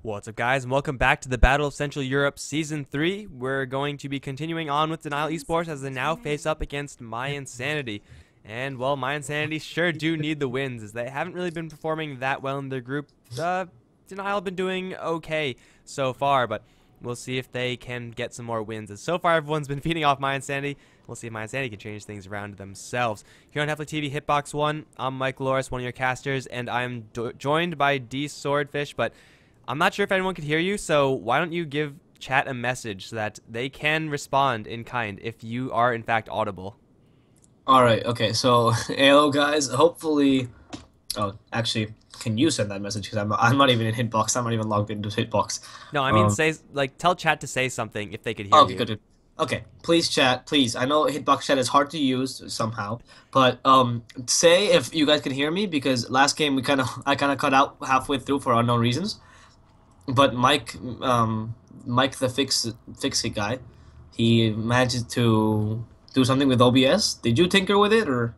What's up, guys, and welcome back to the Battle of Central Europe Season 3. We're going to be continuing on with Denial Esports as they now face up against mYinsanity. And, well, mYinsanity sure do need the wins, as they haven't really been performing that well in their group. Denial have been doing okay so far, but we'll see if they can get some more wins. As so far, everyone's been feeding off mYinsanity. We'll see if mYinsanity can change things around themselves. Here on HeflaTV Hitbox 1, I'm Mike Loris, one of your casters, and I'm joined by D Swordfish, but I'm not sure if anyone could hear you, so why don't you give chat a message so that they can respond in kind if you are in fact audible. Alright, okay, so hello guys, hopefully, oh, actually, can you send that message, because I'm not even in Hitbox, I'm not even logged into Hitbox. No, I mean, tell chat to say something if they could hear okay, you. good. Okay, please chat, please. I know Hitbox chat is hard to use somehow, but say if you guys can hear me, because last game I kind of cut out halfway through for unknown reasons. But Mike the fix-it guy, he managed to do something with OBS. Did you tinker with it or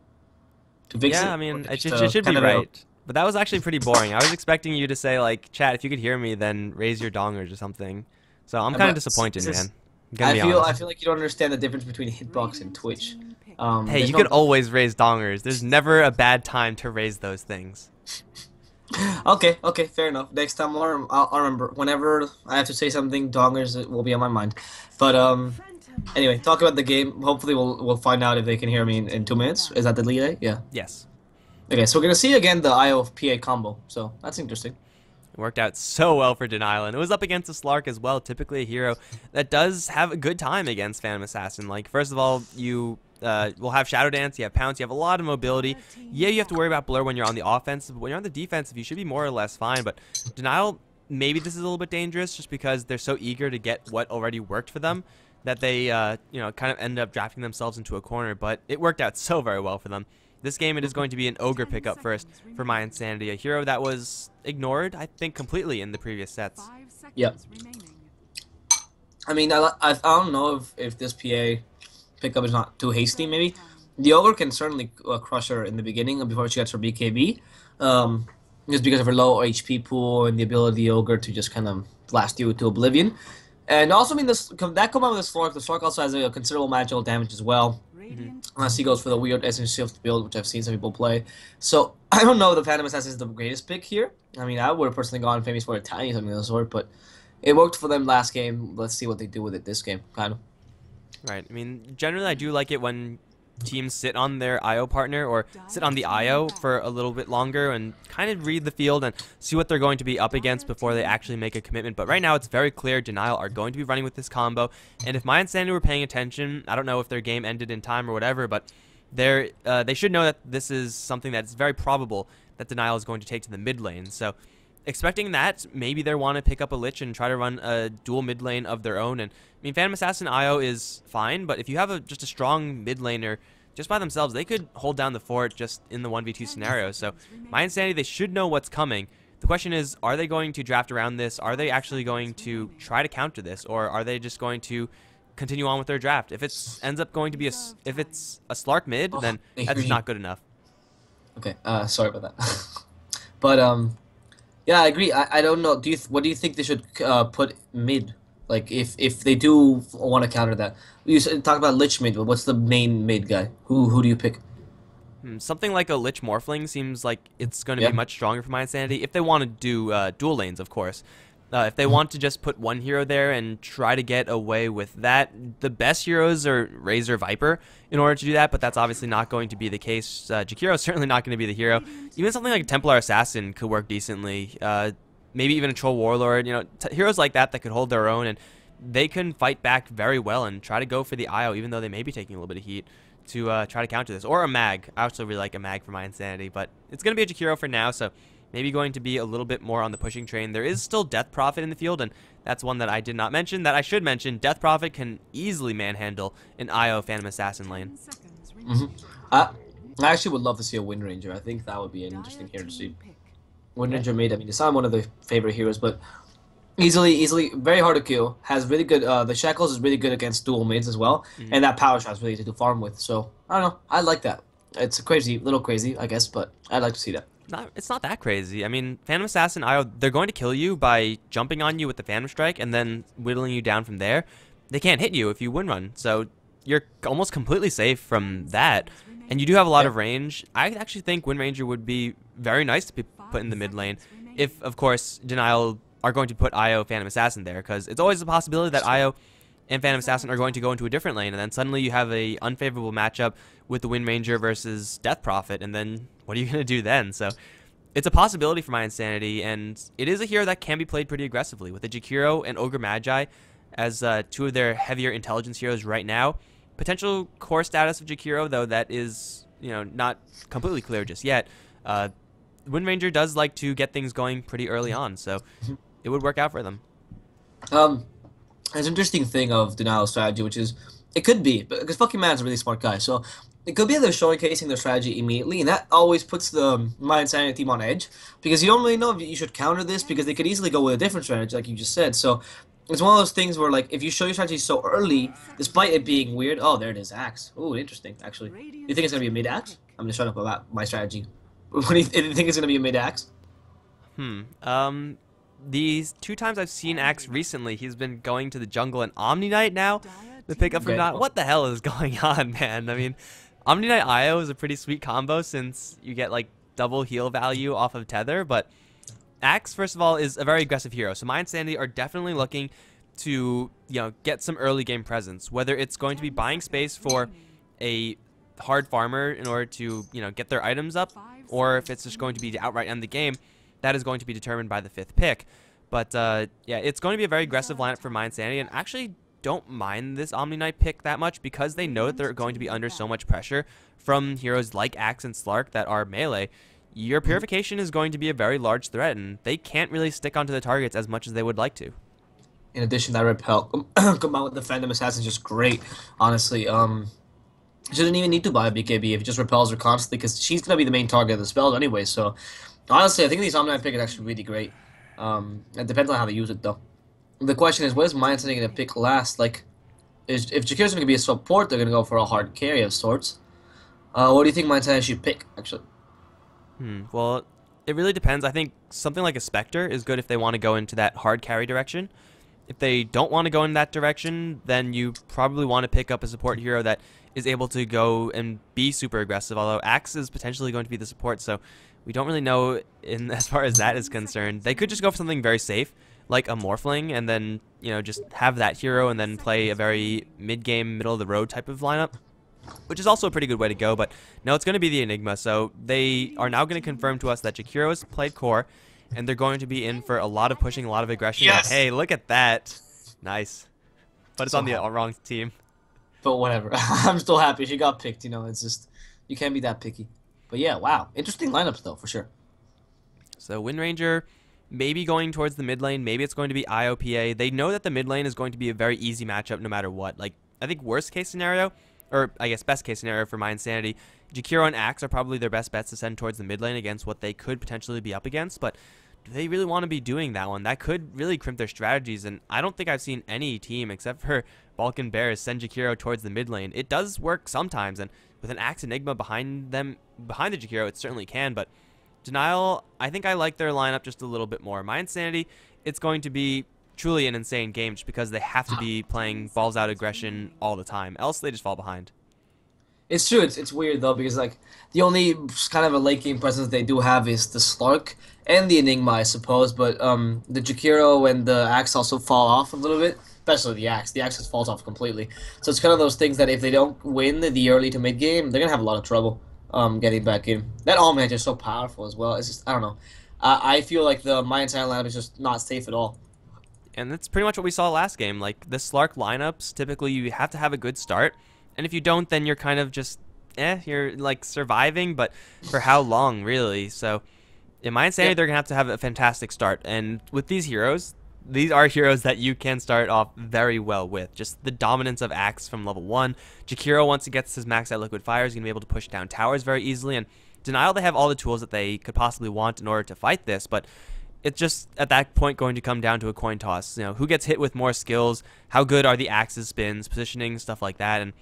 to fix it? Yeah, I mean, it should be right. But that was actually pretty boring. I was expecting you to say, like, chat, if you could hear me, then raise your dongers or something. So I'm kind of disappointed, man. I feel like you don't understand the difference between Hitbox and Twitch. Hey, you could always raise dongers. There's never a bad time to raise those things. Okay, fair enough. Next time I'll remember. Whenever I have to say something, dongers will be on my mind. But anyway, talk about the game. Hopefully we'll find out if they can hear me in 2 minutes. Is that the delay? Yeah. Yes. Okay, so we're gonna see again the IO PA combo. So that's interesting. It worked out so well for Denial, and it was up against a Slark as well, typically a hero that does have a good time against Phantom Assassin. Like, first of all, you will have Shadow Dance, you have Pounce, you have a lot of mobility. Yeah, you have to worry about Blur when you're on the offensive, but when you're on the defensive, you should be more or less fine. But Denial, maybe this is a little bit dangerous just because they're so eager to get what already worked for them that they, kind of end up drafting themselves into a corner, but it worked out so very well for them. This game, it is going to be an Ogre pickup first for mYinsanity, a hero that was ignored, I think, completely in the previous sets. Yep. I mean, I don't know if this PA pickup is not too hasty, maybe. The Ogre can certainly crush her in the beginning before she gets her BKB, just because of her low HP pool and the ability of the Ogre to just kind of blast you to oblivion. And also, I mean, that combined with the Slark also has a considerable magical damage as well. Unless he goes for the weird Essence Shift build, which I've seen some people play. So, I don't know if the Phantom Assassin is the greatest pick here. I mean, I would have personally gone famous for a tiny something of the sort, but it worked for them last game. Let's see what they do with it this game, kind of. Right. I mean, generally I do like it when teams sit on their IO partner or sit on the IO for a little bit longer and kind of read the field and see what they're going to be up against before they actually make a commitment. But right now it's very clear Denial are going to be running with this combo, and if mYinsanity were paying attention, I don't know if their game ended in time or whatever, but they should know that this is something that's very probable that Denial is going to take to the mid lane. So expecting that, maybe they want to pick up a Lich and try to run a dual mid lane of their own. And I mean, Phantom Assassin IO is fine, but if you have just a strong mid laner just by themselves, they could hold down the fort just in the 1v2 scenario. So mYinsanity, they should know what's coming. The question is, are they going to draft around this? Are they actually going to try to counter this? Or are they just going to continue on with their draft? If it ends up going to be if it's a Slark mid, then that's not good enough. Okay, sorry about that. But yeah, I agree. I don't know. What do you think they should put mid? Like if they do want to counter that, you talk about Lich mid, but what's the main mid guy? Who do you pick? Something like a Lich Morphling seems like it's going to be much stronger for mYinsanity if they want to do dual lanes, of course. If they want to just put one hero there and try to get away with that, the best heroes are Razor Viper in order to do that, but that's obviously not going to be the case. Jakiro is certainly not going to be the hero. Even something like a Templar Assassin could work decently. Maybe even a Troll Warlord. Heroes like that could hold their own, and they can fight back very well and try to go for the IO, even though they may be taking a little bit of heat, to try to counter this. Or a Mag. I also really like a Mag for mYinsanity, but it's going to be a Jakiro for now, so maybe going to be a little bit more on the pushing train. There is still Death Prophet in the field, and that's one that I did not mention. That I should mention, Death Prophet can easily manhandle an IO Phantom Assassin lane. I actually would love to see a Wind Ranger. I think that would be an interesting hero to see. Wind Ranger mid, I mean, it's not one of the favorite heroes, but easily, very hard to kill. Has really good, the Shackles is really good against dual mids as well, and that power shot is really easy to farm with. So, I don't know, I like that. It's little crazy, I guess, but I'd like to see that. It's not that crazy. I mean, Phantom Assassin IO, they're going to kill you by jumping on you with the Phantom Strike and then whittling you down from there. They can't hit you if you wind run, so you're almost completely safe from that. And you do have a lot of range. I actually think Wind Ranger would be very nice to be put in the mid lane if, of course, Denial are going to put IO Phantom Assassin there, because it's always a possibility that IO and Phantom Assassin are going to go into a different lane, and then suddenly you have a unfavorable matchup with the Wind Ranger versus Death Prophet, and then what are you going to do then? So it's a possibility for mYinsanity, and it is a hero that can be played pretty aggressively with the Jakiro and Ogre Magi as two of their heavier intelligence heroes right now. Potential core status of Jakiro, though, that is, not completely clear just yet. Wind Ranger does like to get things going pretty early on, so it would work out for them. There's an interesting thing of Denial's strategy, which is, it could be, because fucking man's a really smart guy, so it could be that they're showcasing their strategy immediately, and that always puts the mYinsanity team on edge, because you don't really know if you should counter this, because they could easily go with a different strategy, like you just said. So it's one of those things where, like, if you show your strategy so early, despite it being weird, oh, there it is, Axe. Ooh, interesting, actually. You think it's going to be a mid-Axe? I'm just shut up about my strategy. What do you think it's going to be a mid-Axe? These 2 times I've seen Axe recently, he's been going to the jungle and Omni Knight now. The pickup from Dot. What the hell is going on, man? I mean, Omni Knight IO is a pretty sweet combo since you get like double heal value off of Tether, but Axe, first of all, is a very aggressive hero. So mYinsanity are definitely looking to, get some early game presence, whether it's going to be buying space for a hard farmer in order to, get their items up, or if it's just going to be to outright end the game. That is going to be determined by the 5th pick. But, yeah, it's going to be a very aggressive lineup for mYinsanity, and actually don't mind this Omni Knight pick that much because they know that they're going to be under so much pressure from heroes like Axe and Slark that are melee. Your Purification is going to be a very large threat, and they can't really stick onto the targets as much as they would like to. In addition, that Repel combined with the Phantom Assassin is just great, honestly. She doesn't even need to buy a BKB if it just repels her constantly, because she's going to be the main target of the spells anyway. So, honestly, I think these Omni Knight pick is actually really great. It depends on how they use it, though. The question is, what is mYinsanity going to pick last? Like, if Jakiro's going to be a support, they're going to go for a hard carry of sorts. What do you think mYinsanity should pick, actually? Well, it really depends. I think something like a Spectre is good if they want to go into that hard carry direction. If they don't want to go in that direction, then you probably want to pick up a support hero that is able to go and be super aggressive, although Axe is potentially going to be the support, so we don't really know as far as that is concerned. They could just go for something very safe, like a Morphling, and then, just have that hero and then play a very mid-game, middle-of-the-road type of lineup, which is also a pretty good way to go. But no, it's going to be the Enigma, so they are now going to confirm to us that Jakiro has played core, and they're going to be in for a lot of pushing, a lot of aggression. Yes! Hey, look at that. Nice. But it's on the wrong team. But whatever. I'm still happy she got picked, it's just, you can't be that picky. But yeah, wow. Interesting lineups, though, for sure. So Wind Ranger maybe going towards the mid lane. Maybe it's going to be IOPA. They know that the mid lane is going to be a very easy matchup no matter what. Like, I think worst case scenario, or I guess best case scenario for mYinsanity, Jakiro and Axe are probably their best bets to send towards the mid lane against what they could potentially be up against. But do they really want to be doing that one? That could really crimp their strategies, and I don't think I've seen any team except for Balkan Bears send Jakiro towards the mid lane. It does work sometimes, and with an Axe Enigma behind the Jakiro, it certainly can, but Denial, I think I like their lineup just a little bit more. mYinsanity, it's going to be truly an insane game just because they have to be playing balls out aggression all the time, else they just fall behind. It's true. It's weird, though, because, like, the only kind of a late game presence they do have is the Slark and the Enigma, I suppose, but the Jakiro and the Axe also fall off a little bit, especially the Axe. The Axe just falls off completely. So it's kind of those things that if they don't win the early to mid game, they're going to have a lot of trouble getting back in. That All-Man is so powerful as well. It's just, I don't know. I feel like the mYinsanity lineup is just not safe at all. And that's pretty much what we saw last game. Like, the Slark lineups, typically you have to have a good start, and if you don't, then you're kind of just, you're, like, surviving, but for how long, really? So, in mYinsanity, they're going to have a fantastic start, and with these heroes, these are heroes that you can start off very well with. Just the dominance of Axe from level 1. Jakiro, once he gets his max out Liquid Fire, is going to be able to push down towers very easily, and Denial, they have all the tools that they could possibly want in order to fight this, but it's just at that point going to come down to a coin toss. Who gets hit with more skills, how good are the Axe's spins, positioning, stuff like that, and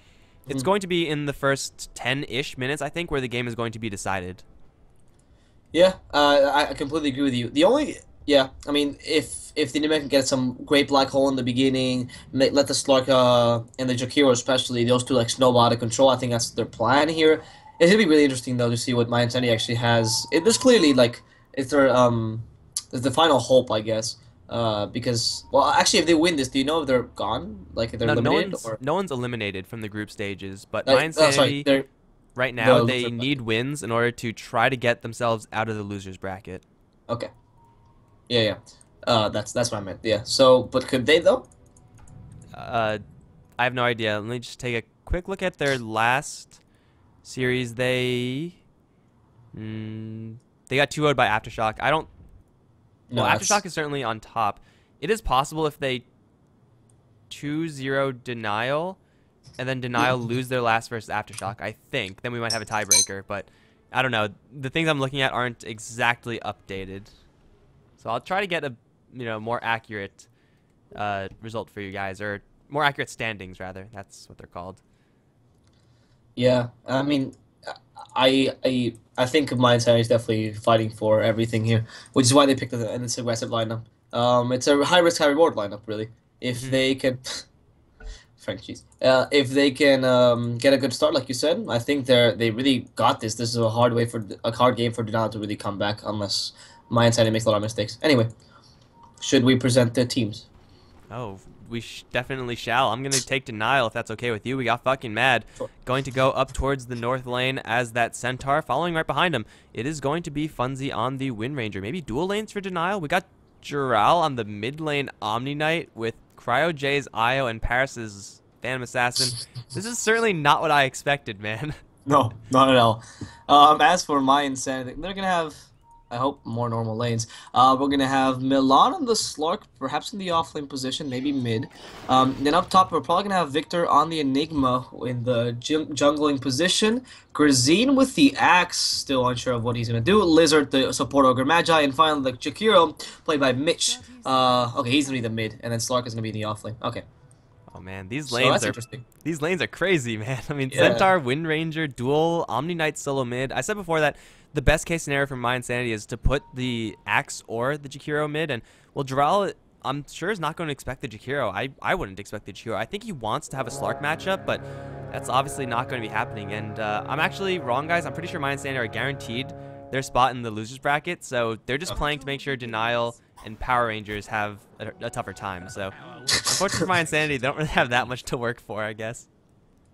it's going to be in the first 10-ish minutes, I think, where the game is going to be decided. Yeah, I completely agree with you. The only, yeah, I mean, if the Enigma can get some great black hole in the beginning, let the Slark and the Jakiro especially, those two like snowball out of control. I think that's their plan here. It's gonna be really interesting though to see what mYinsanity actually has. There's clearly like it's it's the final hope, I guess. Because well, actually, if they win this, do you know if they're gone? Like if they're No, eliminated or no one's eliminated from the group stages, but sorry, mYinsanity they're right now the they loser need bracket. wins in order to try to get themselves out of the losers bracket. Okay, yeah, yeah. That's what I meant. Yeah. So, but could they though? Uh, I have no idea. Let me just take a quick look at their last series. They got 2-0'd by Aftershock. I don't. Well, No, Aftershock that's is certainly on top. It is possible if they 2-0 Denial, and then Denial lose their last versus Aftershock, I think. Then we might have a tiebreaker, but I don't know. The things I'm looking at aren't exactly updated. So I'll try to get a more accurate result for you guys, or more accurate standings, rather. That's what they're called. yeah. I mean, I think mYinsanity is definitely fighting for everything here, which is why they picked an aggressive lineup. It's a high risk, high reward lineup, really. If Hmm. they can, French cheese. If they can get a good start, like you said, I think they really got this. This is a hard game for Denial to really come back, unless mYinsanity makes a lot of mistakes. Anyway, should we present the teams? Oh, we definitely shall. I'm going to take Denial if that's okay with you. We got fucking mad. Sure. Going to go up towards the north lane as that Centaur. Following right behind him, it is going to be Funzy on the Wind Ranger. Maybe dual lanes for Denial. We got Jural on the mid lane Omni Knight with Cryo J's Io and Paris's Phantom Assassin. This is certainly not what I expected, man. No, not at all. As for mYinsanity, they're gonna have, I hope, more normal lanes. We're gonna have Milan on the Slark, perhaps in the offlane position, maybe mid. Then up top, we're probably gonna have Victor on the Enigma in the jungling position. Grazine with the Axe, still unsure of what he's gonna do. Lizard, the support Ogre Magi, and finally the Jakiro, played by Mitch. Okay, he's gonna be the mid, and then Slark is gonna be in the offlane. Okay, Oh man, so that's interesting. these lanes are crazy, man. I mean, Yeah. Centaur, Wind Ranger, dual, Omni Knight solo mid. I said before that the best case scenario for mYinsanity is to put the Axe or the Jakiro mid, and well, Jural, I'm sure is not going to expect the Jakiro. I wouldn't expect the Jakiro. I think he wants to have a Slark matchup, but that's obviously not going to be happening. And I'm actually wrong, guys. I'm pretty sure mYinsanity are guaranteed their spot in the losers bracket, so they're just playing to make sure Denial and Power Rangers have a tougher time. So unfortunately for mYinsanity, they don't really have that much to work for, I guess.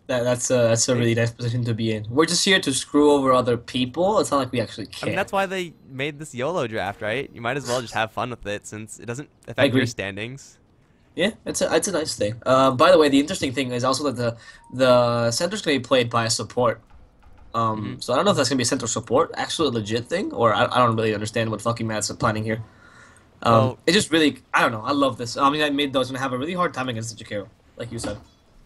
That's a really nice position to be in. We're just here to screw over other people. It's not like we actually I mean, care. that's why they made this YOLO draft, right? You might as well just have fun with it since it doesn't I affect your agree. standings. Yeah, it's a nice thing. By the way, the interesting thing is also that the center's gonna be played by a support. Hmm. So I don't know if that's gonna be a center support, actually a legit thing, or I don't really understand what fucking Matt's planning here. Well, It just really, I don't know. I love this. I mean, I made those gonna have a really hard time against the Jakiro, like you said.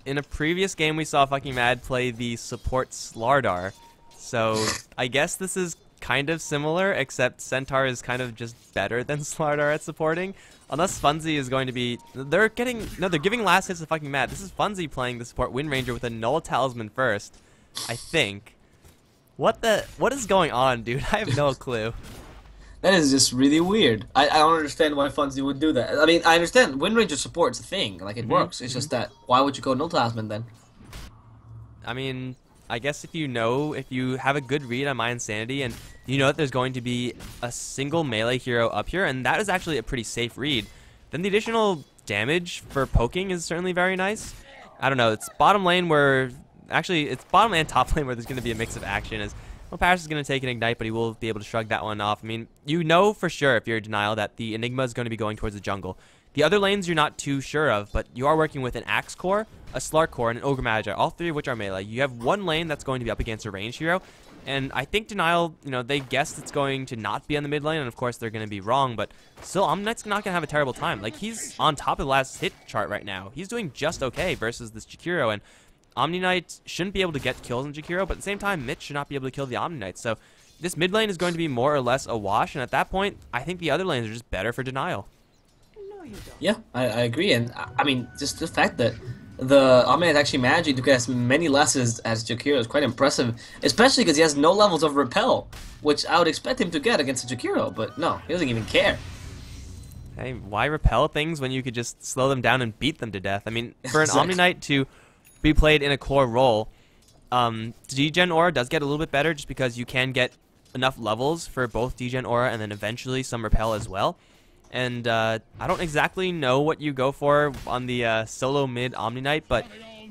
in a previous game, we saw fucking Mad play the support Slardar. So I guess this is kind of similar, except Centaur is kind of just better than Slardar at supporting. Unless Funzy is going to be... they're giving last hits to fucking Mad. This is Funzy playing the support Wind Ranger with a Null Talisman first, I think. What is going on, dude? I have no clue. That is just really weird. I don't understand why Funzy would do that. I mean, I understand Wind Ranger support's a thing, like it works. It's just that why would you go no Tasman then? I mean, I guess if you have a good read on mYinsanity and you know that there's going to be a single melee hero up here, and that is actually a pretty safe read, then the additional damage for poking is certainly very nice. I don't know, it's bottom lane where, actually, it's bottom and top lane where there's going to be a mix of action. As well, Paris is going to take an Ignite, but he will be able to shrug that one off. I mean, you know for sure if you're Denial that the Enigma is going to be going towards the jungle. The other lanes you're not too sure of, but you are working with an Axe core, a Slark core, and an Ogre Magi, all three of which are melee. You have one lane that's going to be up against a ranged hero, and I think Denial, they guessed it's going to not be on the mid lane, and of course they're going to be wrong, but still, Omni Knight's not going to have a terrible time. Like, he's on top of the last hit chart right now. He's doing just okay versus this Jakiro, and Omni Knight shouldn't be able to get kills on Jakiro, but at the same time, Mitch should not be able to kill the Omni Knight. So this mid lane is going to be more or less a wash, and at that point, I think the other lanes are just better for Denial. Yeah, I agree, and I mean just the fact that the Omni actually managing to get as many lessons as Jakiro is quite impressive, especially because he has no levels of repel, which I would expect him to get against a Jakiro, but no, he doesn't even care. Hey, why repel things when you could just slow them down and beat them to death? I mean, for an Exactly. Omni Knight to be played in a core role, Degen Aura does get a little bit better just because you can get enough levels for both Degen Aura and then eventually some repel as well. And I don't exactly know what you go for on the solo mid Omni Knight, but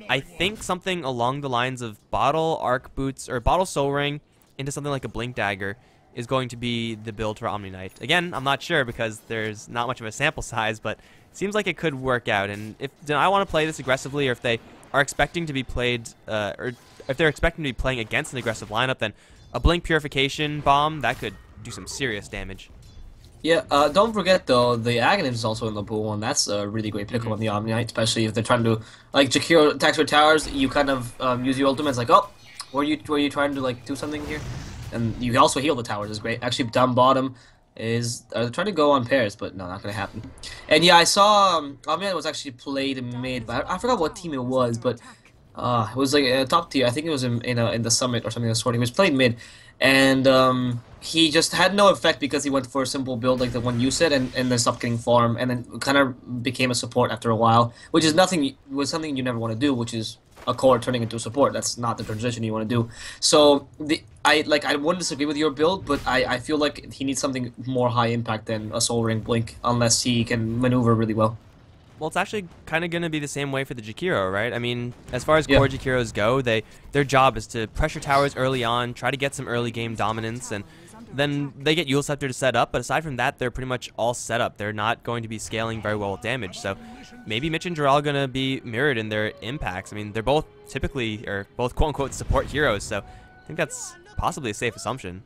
I think something along the lines of Bottle Arc Boots or Bottle Soul Ring into something like a Blink Dagger is going to be the build for Omni Knight. Again, I'm not sure because there's not much of a sample size, but it seems like it could work out. And if I want to play this aggressively, or if they are expecting to be played, or if they're expecting to be playing against an aggressive lineup, then a Blink Purification Bomb, that could do some serious damage. Yeah, don't forget though, the Aghanim is also in the pool, and that's a really great pickup on the Omni Knight, especially if they're trying to, like, Jakiro attacks with towers, you kind of use your ultimates like, oh, were you trying to, like, do something here? And you also heal the towers is great. Actually, down bottom is trying to go on pairs, but no, not gonna happen. And yeah, I saw Omni Knight was actually played mid, but I forgot what team it was, but it was like a top tier. I think it was in the summit or something of the sort. He was playing mid, and he just had no effect because he went for a simple build like the one you said, and then stopped getting farm, and then kind of became a support after a while, which is something you never want to do, which is a core turning into a support. That's not the transition you want to do. So I wouldn't disagree with your build, but I feel like he needs something more high impact than a Soul Ring Blink, unless he can maneuver really well. Well, it's actually kind of going to be the same way for the Jakiro, right? I mean, as far as core Jakiros go, their job is to pressure towers early on, try to get some early game dominance, and then they get Eul Scepter to set up, but aside from that, they're pretty much all set up. They're not going to be scaling very well with damage, so maybe Mitch and Joral are going to be mirrored in their impacts. I mean, they're both typically, or both quote-unquote support heroes, so I think that's possibly a safe assumption.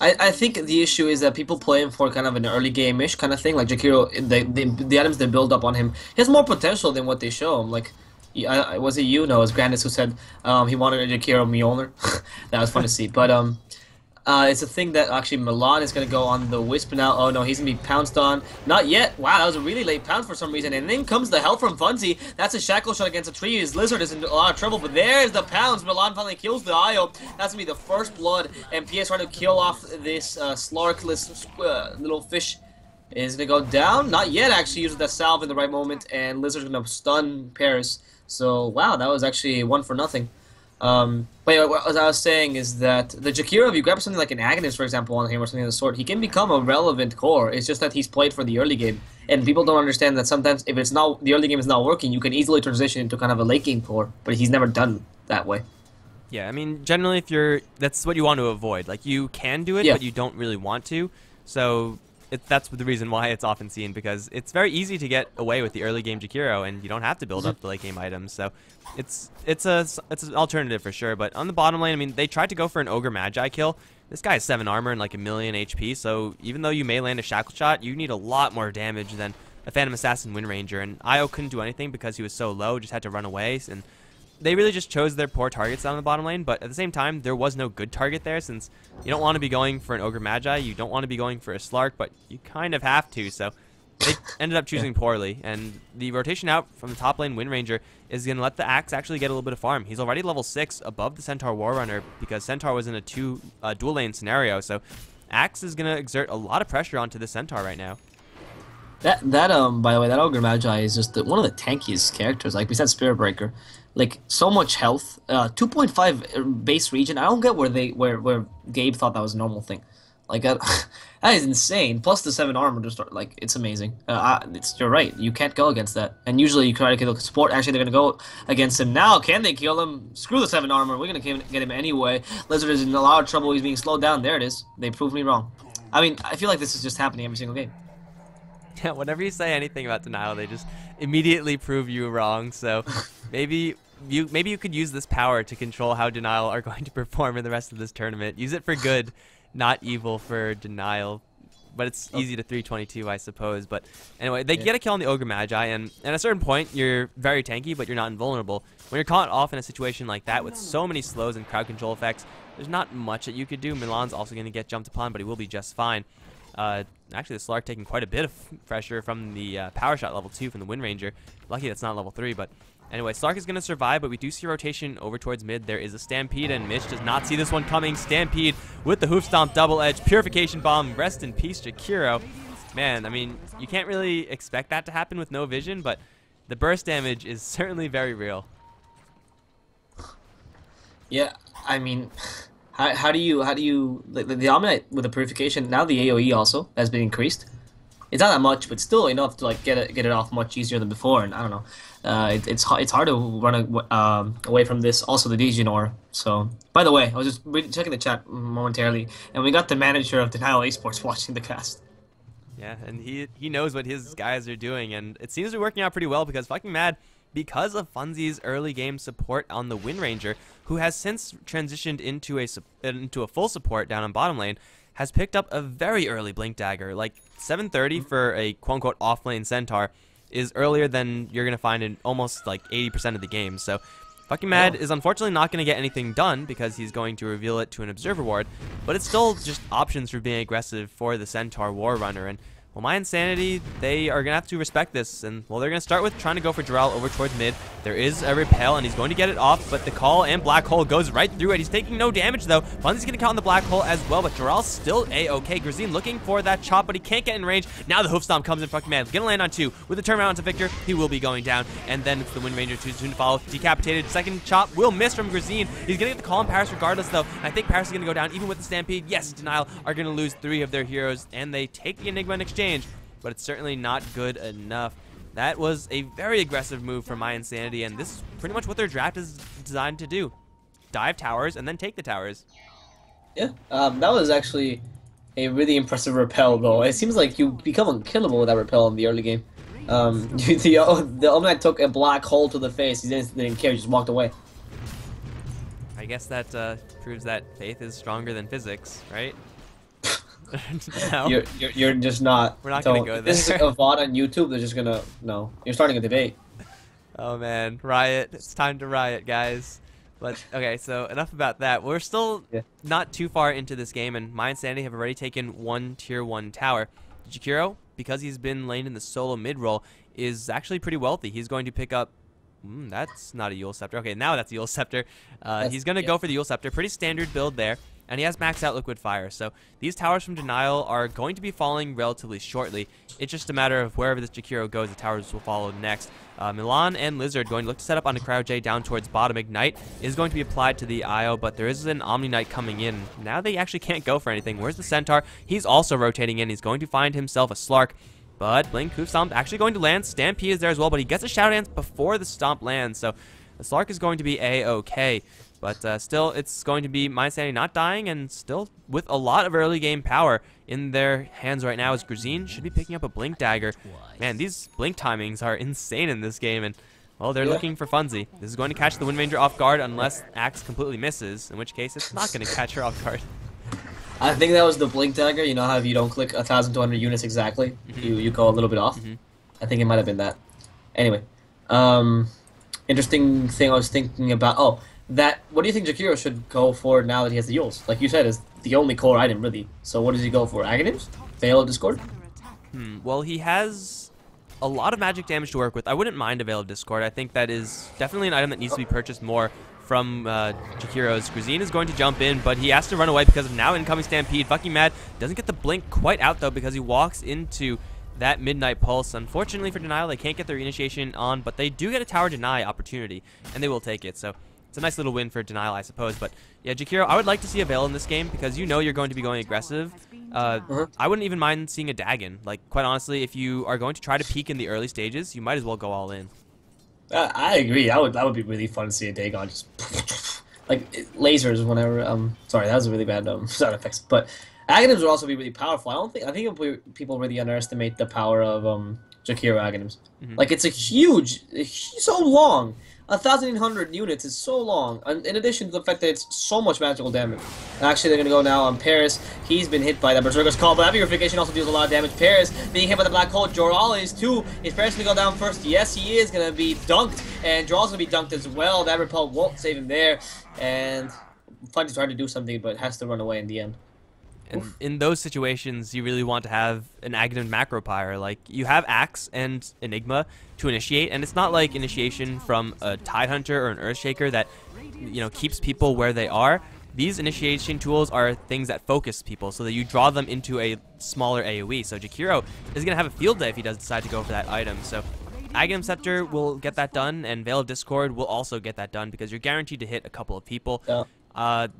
I think the issue is that people play him for kind of an early game-ish kind of thing. Like Jakiro, the items they build up on him, he has more potential than what they show him. Like, was it you? No, it was Grandis who said he wanted a Jakiro Mjolnir. That was fun to see. But it's a thing that actually Milan is going to go on the Wisp now. Oh no, he's going to be pounced on. Not yet. Wow, that was a really late pounce for some reason. And then comes the help from Funzy. That's a shackle shot against a tree. His Lizard is in a lot of trouble, but there's the pounce. Milan finally kills the Io. That's going to be the first blood. And PS trying to kill off this Slarkless little fish. Is going to go down. Not yet, actually. Uses that salve in the right moment. And Lizard's going to stun Paris. So, wow, that was actually 1-0. But what I was saying is that the Jakiro, if you grab something like an Agonist, for example, on him or something of the sort, he can become a relevant core. It's just that he's played for the early game, and people don't understand that sometimes if it's not the early game is not working, you can easily transition into kind of a late game core. But he's never done that way. Yeah, I mean, generally, that's what you want to avoid. Like, you can do it, but you don't really want to. So that's the reason why it's often seen, because it's very easy to get away with the early game Jakiro, and you don't have to build up the late game items. So it's an alternative for sure. But on the bottom lane, I mean, they tried to go for an Ogre Magi kill. This guy has 7 armor and like 1,000,000 HP. So even though you may land a shackle shot, you need a lot more damage than a Phantom Assassin Wind Ranger. And Io couldn't do anything because he was so low, just had to run away. And they really just chose their poor targets down the bottom lane, but at the same time, there was no good target there, since you don't want to be going for an Ogre Magi, you don't want to be going for a Slark, but you kind of have to, so they ended up choosing poorly. And the rotation out from the top lane Wind Ranger is going to let the Axe actually get a little bit of farm. He's already level 6 above the Centaur Warrunner because Centaur was in a dual lane scenario, so Axe is going to exert a lot of pressure onto the Centaur right now. By the way, that Ogre Magi is just one of the tankiest characters. Like, besides Spirit Breaker, like, so much health. 2.5 base region. I don't get where Gabe thought that was a normal thing. Like, that is insane. Plus the 7 armor to start. Like, it's amazing. You're right. You can't go against that. And usually you try to kill the support. Actually, they're gonna go against him now. Can they kill him? Screw the 7 armor. We're gonna get him anyway. Lizard is in a lot of trouble. He's being slowed down. There it is. They proved me wrong. I mean, I feel like this is just happening every single game. Yeah, whenever you say anything about denial, they just immediately prove you wrong. So maybe you could use this power to control how denial are going to perform in the rest of this tournament. Use it for good, not evil for denial. But it's easy to 322, I suppose. But anyway, they get a kill on the Ogre Magi, and at a certain point, you're very tanky, but you're not invulnerable. When you're caught off in a situation like that with so many slows and crowd control effects, there's not much that you could do. Milan's also going to get jumped upon, but he will be just fine. Actually, the Slark taking quite a bit of pressure from the power shot level 2 from the Wind Ranger. Lucky that's not level 3, but Anyway, Slark is going to survive, but we do see rotation over towards mid. There is a Stampede, and Mitch does not see this one coming. Stampede with the Hoof Stomp double edge. Purification Bomb. Rest in peace, Jakiro. Man, I mean, you can't really expect that to happen with no vision, but the burst damage is certainly very real. Yeah, I mean, how do you the Omnite with the purification, now the AoE also has been increased. It's not that much, but still enough to like get it off much easier than before. And I don't know, it's hard to run away from this. Also the Legion aura. So by the way, I was just checking the chat momentarily, and we got the manager of Denial Esports watching the cast. Yeah, and he knows what his guys are doing, and it seems to be working out pretty well because fucking mad, because of Funzy's early game support on the Wind Ranger, who has since transitioned into a full support down on bottom lane, has picked up a very early Blink Dagger. Like 730 for a quote-unquote off-lane Centaur is earlier than you're going to find in almost like 80% of the game. So fucking mad is unfortunately not going to get anything done because he's going to reveal it to an Observer Ward, but it's still just options for being aggressive for the Centaur War Runner. And well, mYinsanity, they are going to have to respect this, and well, they're going to start with trying to go for Doral over towards mid. There is a repel, and he's going to get it off, but the call and Black Hole goes right through it. He's taking no damage, though. Funzy's going to count on the Black Hole as well, but Doral's still A-okay. Grazine looking for that chop, but he can't get in range. Now the Hoof Stomp comes in, fucking man. Going to land on 2. With a turnaround onto Victor, he will be going down, and then it's the Wind Ranger too soon to follow. Decapitated. Second chop will miss from Grazine. He's going to get the call on Paris regardless, though, and I think Paris is going to go down even with the Stampede. Yes, Denial are going to lose 3 of their heroes, and they take the Enigma in exchange, but it's certainly not good enough. That was a very aggressive move from mYinsanity, and this is pretty much what their draft is designed to do. Dive towers and then take the towers. Yeah, that was actually a really impressive repel, though. It seems like you become unkillable with that repel in the early game. The Omnite took a Black Hole to the face. He didn't care, he just walked away. I guess that proves that faith is stronger than physics, right? No. You're just not. We're not gonna go there. This is a VOD on YouTube. They're just gonna no. You're starting a debate. Oh man, riot! It's time to riot, guys. But okay, so enough about that. We're still not too far into this game, and mYinsanity have already taken 1 tier 1 tower. Jakiro, because he's been laned in the solo mid role, is actually pretty wealthy. He's going to pick up. That's not a Yule Scepter. Okay, now that's a Yule Scepter. He's going to go for the Yule Scepter. Pretty standard build there. And he has maxed out Liquid Fire. So these towers from Denial are going to be falling relatively shortly. It's just a matter of wherever this Jakiro goes, the towers will follow next. Milan and Lizard going to look to set up on a Cryo J down towards bottom. Ignite is going to be applied to the IO, but there is an Omni Knight coming in. Now they actually can't go for anything. Where's the Centaur? He's also rotating in. He's going to find himself a Slark. But Blink Hoof Stomp actually going to land. Stampede is there as well, but he gets a Shadow Dance before the Stomp lands. So the Slark is going to be A-okay. But still, it's going to be mYinsanity not dying, and still with a lot of early game power in their hands right now, as Grazine should be picking up a Blink Dagger. Man, these Blink timings are insane in this game, and well, they're looking for Funzy. This is going to catch the Wind Ranger off guard unless Axe completely misses, in which case it's not going to catch her off guard. I think that was the Blink Dagger. You know how if you don't click 1,200 units exactly, you go a little bit off? I think it might have been that. Anyway, interesting thing I was thinking about. Oh, what do you think Jakiro should go for now that he has the Yules? Like you said, is the only core item, really. So what does he go for? Aghanims? Veil of Discord? Well, he has a lot of magic damage to work with. I wouldn't mind a Veil of Discord. I think that is definitely an item that needs to be purchased more from Jakiro's. Grazine is going to jump in, but he has to run away because of now incoming Stampede. Fucking mad. Doesn't get the blink quite out, though, because he walks into that Midnight Pulse. Unfortunately for Denial, they can't get their initiation on, but they do get a Tower Deny opportunity, and they will take it. So it's a nice little win for Denial, I suppose. But yeah, Jakiro, I would like to see a Veil in this game because you know you're going to be going aggressive. I wouldn't even mind seeing a Dagon. Like, quite honestly, if you are going to try to peak in the early stages, you might as well go all in. I agree. That would be really fun to see a Dagon just like lasers whenever. Sorry, that was a really bad sound effects. But Aghanims would also be really powerful. I think people really underestimate the power of Jakiro Aghanims. Like, it's a huge, so long. 1,800 units is so long, in addition to the fact that it's so much magical damage. Actually, they're going to go now on Paris. He's been hit by the Berserker's Call, but that Purification also deals a lot of damage. Paris being hit by the Black Hole. Joral is too. Is Paris going to go down first? Yes, he is going to be dunked, and Joral's going to be dunked as well. That Repel won't save him there, and Fundy's trying to do something, but has to run away in the end. And in those situations, you really want to have an Aghanim Macro Pyre. Like, you have Axe and Enigma to initiate, and it's not like initiation from a Tidehunter or an Earthshaker that, you know, keeps people where they are. These initiation tools are things that focus people so that you draw them into a smaller AoE. So Jakiro is going to have a field day if he does decide to go for that item. So Aghanim Scepter will get that done, and Veil of Discord will also get that done because you're guaranteed to hit a couple of people. Yeah.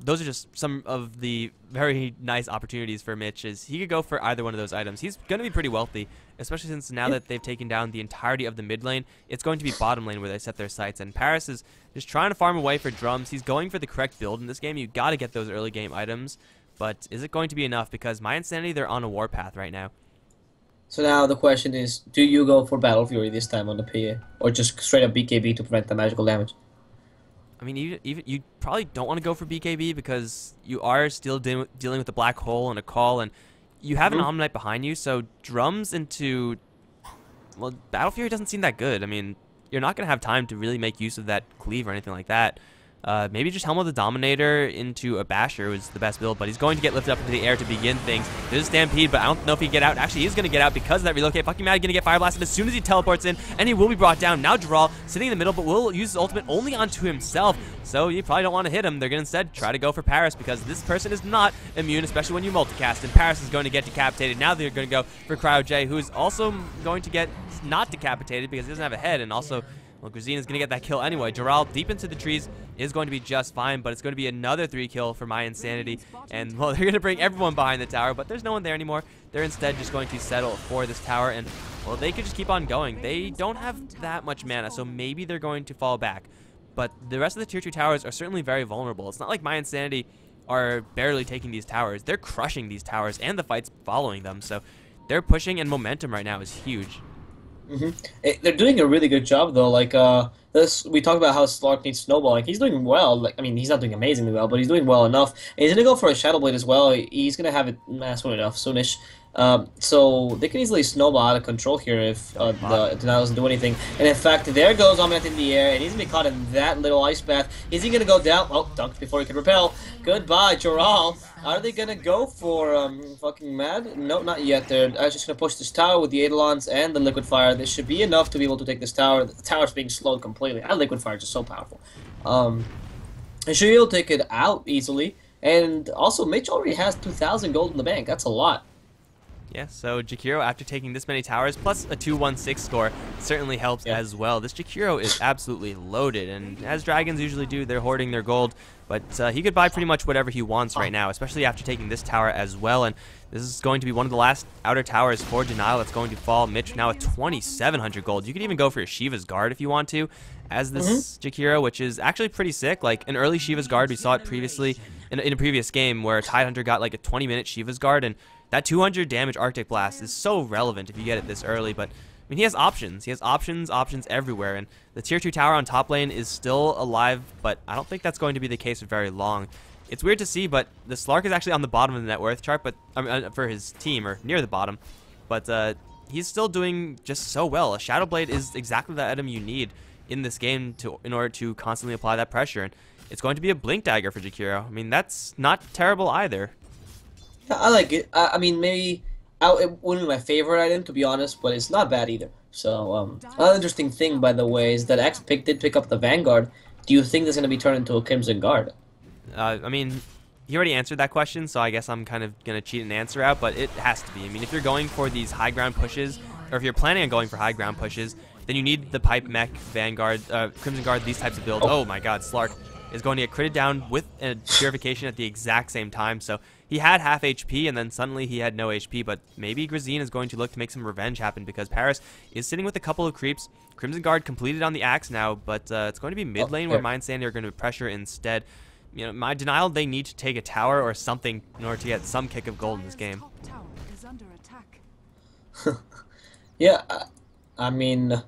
Those are just some of the very nice opportunities for Mitch. Is he could go for either one of those items. He's going to be pretty wealthy, especially since now that they've taken down the entirety of the mid lane, it's going to be bottom lane where they set their sights. And Paris is just trying to farm away for drums. He's going for the correct build in this game. You got to get those early game items, but is it going to be enough? Because mYinsanity, they're on a warpath right now. So now the question is, do you go for Battle Fury this time on the PA, or just straight up BKB to prevent the magical damage? I mean, even you probably don't want to go for BKB because you are still dealing with the black hole and a call, and you have an Omnite behind you, so drums into, well, Battle Fury doesn't seem that good. I mean, you're not going to have time to really make use of that cleave or anything like that. Maybe just Helm of the Dominator into a Basher was the best build, but he's going to get lifted up into the air to begin things. There's a Stampede, but I don't know if he can get out. Actually, he's going to get out because of that relocate. Fucking Mad going to get Fire Blasted as soon as he teleports in, and he will be brought down. Now Dural sitting in the middle, but will use his ultimate only onto himself, so you probably don't want to hit him. They're going to instead try to go for Paris because this person is not immune, especially when you multicast, and Paris is going to get decapitated. Now they're going to go for Cryo J, who's also going to get not decapitated because he doesn't have a head, and also, well, Grazine is going to get that kill anyway. Dural deep into the trees is going to be just fine, but it's going to be another 3 kill for mYinsanity. And, well, they're going to bring everyone behind the tower, but there's no one there anymore. They're instead just going to settle for this tower, and, well, they could just keep on going. They don't have that much mana, so maybe they're going to fall back. But the rest of the tier 2 towers are certainly very vulnerable. It's not like mYinsanity are barely taking these towers. They're crushing these towers and the fights following them, so they're pushing, and momentum right now is huge. They're doing a really good job though. Like we talked about how Slark needs Snowball. Like he's doing well. Like I mean, he's not doing amazingly well, but he's doing well enough. And he's gonna go for a Shadow Blade as well. He's gonna have it soon enough, soonish. So they can easily snowball out of control here if the Denial doesn't do anything. And in fact, there goes Omnite in the air, and he's gonna be caught in that little ice bath. Is he gonna go down? Oh, dunked before he could repel. Goodbye, Joral. Are they gonna go for fucking Mad? No, not yet. They're just gonna push this tower with the Eidolons and the Liquid Fire. This should be enough to be able to take this tower. The tower's being slowed completely. And Liquid Fire is just so powerful. They should be able to take it out easily. And also, Mitch already has 2,000 gold in the bank. That's a lot. Yeah, so Jakiro, after taking this many towers, plus a 216 score, certainly helps as well. This Jakiro is absolutely loaded, and as dragons usually do, they're hoarding their gold, but he could buy pretty much whatever he wants right now, especially after taking this tower as well, and this is going to be one of the last outer towers for Denial that's going to fall. Mitch now at 2,700 gold. You could even go for a Shiva's Guard if you want to, as this Jakiro, which is actually pretty sick. Like, an early Shiva's Guard, we saw it previously in a previous game where Tidehunter got like a 20-minute Shiva's Guard, and that 200 damage Arctic Blast is so relevant if you get it this early, but I mean, he has options. He has options everywhere, and the tier 2 tower on top lane is still alive, but I don't think that's going to be the case for very long. It's weird to see, but the Slark is actually on the bottom of the net worth chart, but I mean, for his team, or near the bottom, but he's still doing just so well. A Shadow Blade is exactly the item you need in this game in order to constantly apply that pressure, and it's going to be a Blink Dagger for Jakiro. I mean, that's not terrible either. Yeah, I like it. I mean, maybe it wouldn't be my favorite item, to be honest, but it's not bad either. So, another interesting thing, by the way, is that X-Pick did pick up the Vanguard. Do you think that's going to be turned into a Crimson Guard? I mean, he already answered that question, so I guess I'm kind of going to cheat an answer out, but it has to be. I mean, if you're going for these high ground pushes, or if you're planning on going for high ground pushes, then you need the Pipe Mech, Vanguard, Crimson Guard, these types of builds. Oh my god, Slark is going to get critted down with a Purification at the exact same time, so he had half HP, and then suddenly he had no HP, but maybe Grazine is going to look to make some revenge happen, because Paris is sitting with a couple of creeps. Crimson Guard completed on the Axe now, but it's going to be mid lane where mYinsanity are going to pressure instead. You know, my Denial, they need to take a tower or something in order to get some kick of gold in this game. Yeah, I mean,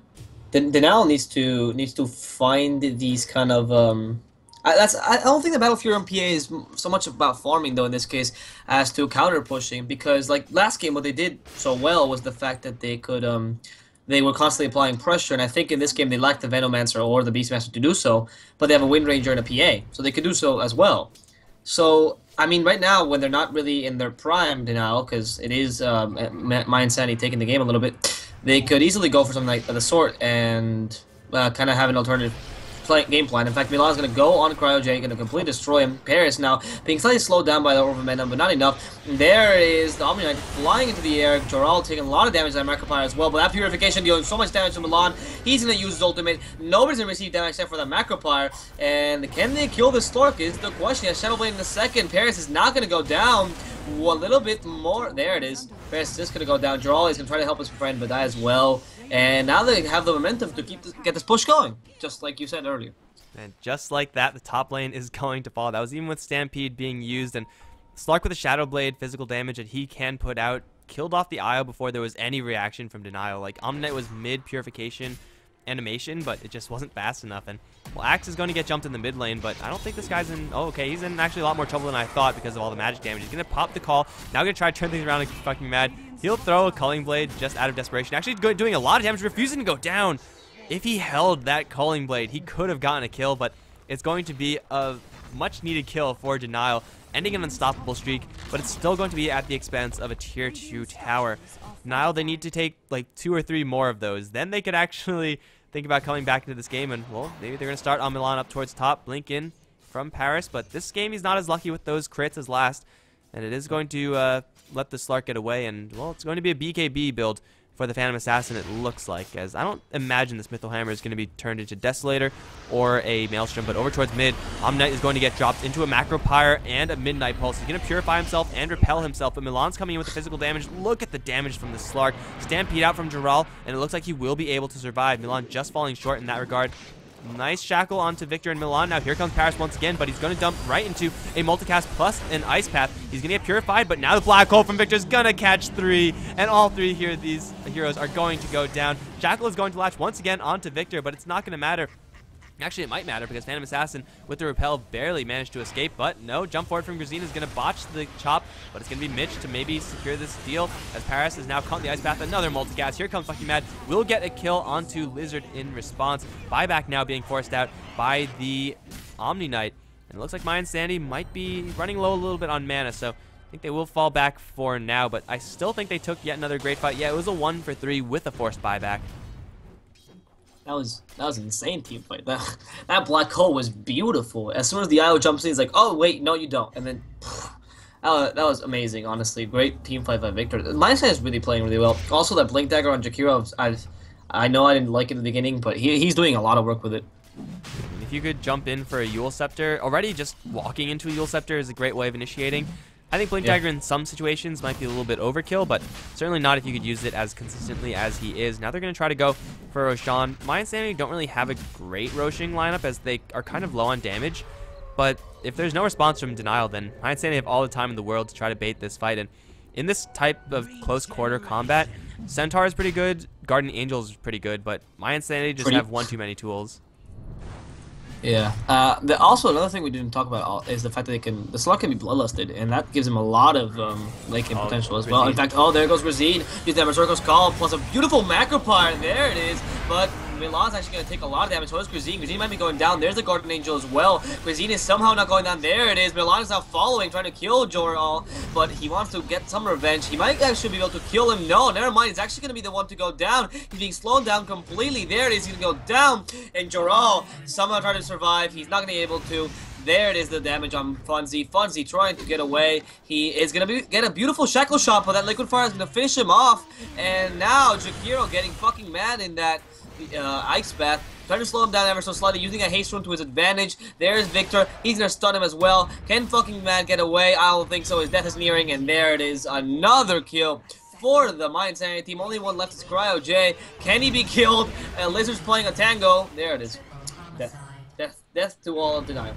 Denial needs to find these kind of I don't think the Battle Fury on PA is so much about farming though in this case as to counter pushing, because like last game what they did so well was the fact that they could they were constantly applying pressure, and I think in this game they lacked the Venomancer or the Beastmaster to do so, but they have a Wind Ranger and a PA, so they could do so as well. So I mean, right now, when they're not really in their prime denial, because it is mYinsanity taking the game a little bit, they could easily go for something like of the sort and kind of have an alternative game plan. In fact, Milan's going to go on Cryo J, going to completely destroy him. Paris now being slightly slowed down by the orb momentum, but not enough. There is the Omni Knight flying into the air. Joral taking a lot of damage to that Macropyre as well, but that Purification dealing so much damage to Milan. He's going to use his ultimate. Nobody's going to receive damage except for that Macropyre. And can they kill the Stork is the question. He has Shadow Blade in the second. Paris is not going to go down. A little bit more. There it is. Paris is just going to go down. Joral is going to try to help his friend, but die as well. And now they have the momentum to get this push going, just like you said earlier. And just like that, the top lane is going to fall. That was even with Stampede being used, and Slark with a Shadow Blade, physical damage that he can put out, killed off the IO before there was any reaction from Denial. Like, Omni was mid-purification animation, but it just wasn't fast enough. And, well, Axe is going to get jumped in the mid lane, but I don't think this guy's in... Oh, okay, he's in actually a lot more trouble than I thought because of all the magic damage. He's going to pop the call. Now going to try to turn things around like fucking mad. He'll throw a Culling Blade just out of desperation. Actually doing a lot of damage, refusing to go down. If he held that Culling Blade, he could have gotten a kill, but it's going to be a much-needed kill for Denial, ending an unstoppable streak, but it's still going to be at the expense of a Tier 2 tower. Denial, they need to take like 2 or 3 more of those. Then they could actually think about coming back into this game, and, well, maybe they're going to start on Milan up towards top, blink in from Paris, but this game he's not as lucky with those crits as last, and it is going to let the Slark get away, and, well, it's going to be a BKB build for the Phantom Assassin, it looks like, as I don't imagine this Mythal Hammer is going to be turned into Desolator or a Maelstrom, but over towards mid, Omnight is going to get dropped into a Macropyre and a Midnight Pulse. He's going to purify himself and repel himself, but Milan's coming in with the physical damage. Look at the damage from the Slark. Stampede out from Joral, and it looks like he will be able to survive. Milan just falling short in that regard. Nice shackle onto Victor and Milan. Now here comes Paris once again, but he's going to dump right into a multicast plus an ice path. He's going to get purified, but now the black hole from Victor is going to catch 3, and all 3 here, these heroes are going to go down. Shackle is going to latch once again onto Victor, but it's not going to matter. Actually, it might matter because Phantom Assassin with the repel barely managed to escape, but no, jump forward from Grazine is going to botch the chop, but it's going to be Mitch to maybe secure this deal as Paris is now caught in the ice path. Another multicast. Here comes Fucking Mad. Will get a kill onto Lizard in response. Buyback now being forced out by the Omni Knight. And it looks like mYinsanity might be running low a little bit on mana, so I think they will fall back for now, but I still think they took yet another great fight. Yeah, it was a 1 for 3 with a forced buyback. That was an insane team fight. That black hole was beautiful. As soon as the IO jumps in, he's like, "Oh wait, no, you don't." And then that was amazing. Honestly, great team fight by Victor. mYinsanity is really playing really well. Also, that Blink Dagger on Jakiro, I know I didn't like it in the beginning, but he's doing a lot of work with it. If you could jump in for a Yule Scepter, already just walking into a Yule Scepter is a great way of initiating. I think Blink Dagger in some situations might be a little bit overkill, but certainly not if you could use it as consistently as he is. Now they're going to try to go for Roshan. mYinsanity don't really have a great Roshing lineup as they are kind of low on damage, but if there's no response from Denial, then mYinsanity have all the time in the world to try to bait this fight. And in this type of close quarter combat, Centaur is pretty good, Guardian Angel is pretty good, but mYinsanity just have one too many tools. Yeah. Also, another thing we didn't talk about is the fact that the Slark can be bloodlusted, and that gives him a lot of lane game potential as well. In fact, there goes Razine. Use that Berserker's Call plus a beautiful Macropyre, and there it is. But Milan's actually going to take a lot of damage. So is Grazine. Grazine might be going down. There's the Guardian Angel as well. Grazine is somehow not going down. There it is. Milan is now following, trying to kill Joral, but he wants to get some revenge. He might actually be able to kill him. No, never mind. He's actually going to be the one to go down. He's being slowed down completely. There it is. He's going to go down, and Joral somehow trying to survive. He's not going to be able to. There it is, the damage on Funzy. Funzy trying to get away. He is going to get a beautiful shackle shot, but that Liquid Fire is going to finish him off. And now Jakiro getting fucking mad in that ice bath. Trying to slow him down ever so slightly, using a haste rune to his advantage. There's Victor. He's going to stun him as well. Can fucking Mad get away? I don't think so. His death is nearing, and there it is. Another kill for the mYinsanity team. Only one left is Cryo J. Can he be killed? Lizard's playing a tango. There it is. Death. Death. Death to all of Denial.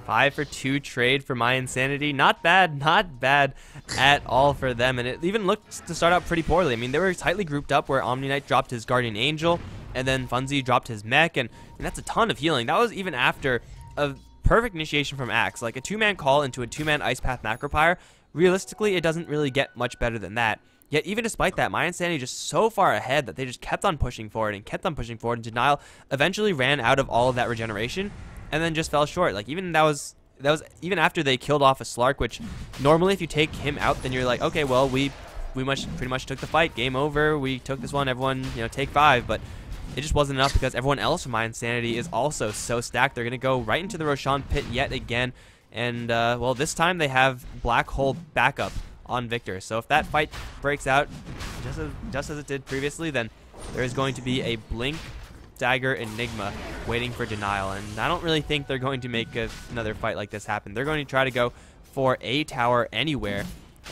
5 for 2 trade for mYinsanity. Not bad at all for them. And it even looked to start out pretty poorly. I mean, they were tightly grouped up where Omni Knight dropped his Guardian Angel, and then Funzy dropped his mech, and that's a ton of healing. That was even after a perfect initiation from Axe. Like a 2-man call into a 2-man Ice Path Macropyre. Realistically, it doesn't really get much better than that. Yet even despite that, mYinsanity just so far ahead that they just kept on pushing forward and kept on pushing forward, and Denial eventually ran out of all of that regeneration and then just fell short. Like, even that was that was even after they killed off a Slark, which normally if you take him out, then you're like, okay, well, we pretty much took the fight. Game over. We took this one. Everyone, take 5. But it just wasn't enough because everyone else from mYinsanity is also so stacked. They're going to go right into the Roshan pit yet again. And, well, this time they have Black Hole backup on Victor. So if that fight breaks out just as it did previously, then there is going to be a Blink, Dagger, Enigma waiting for Denial. And I don't really think they're going to make another fight like this happen. They're going to try to go for a tower anywhere.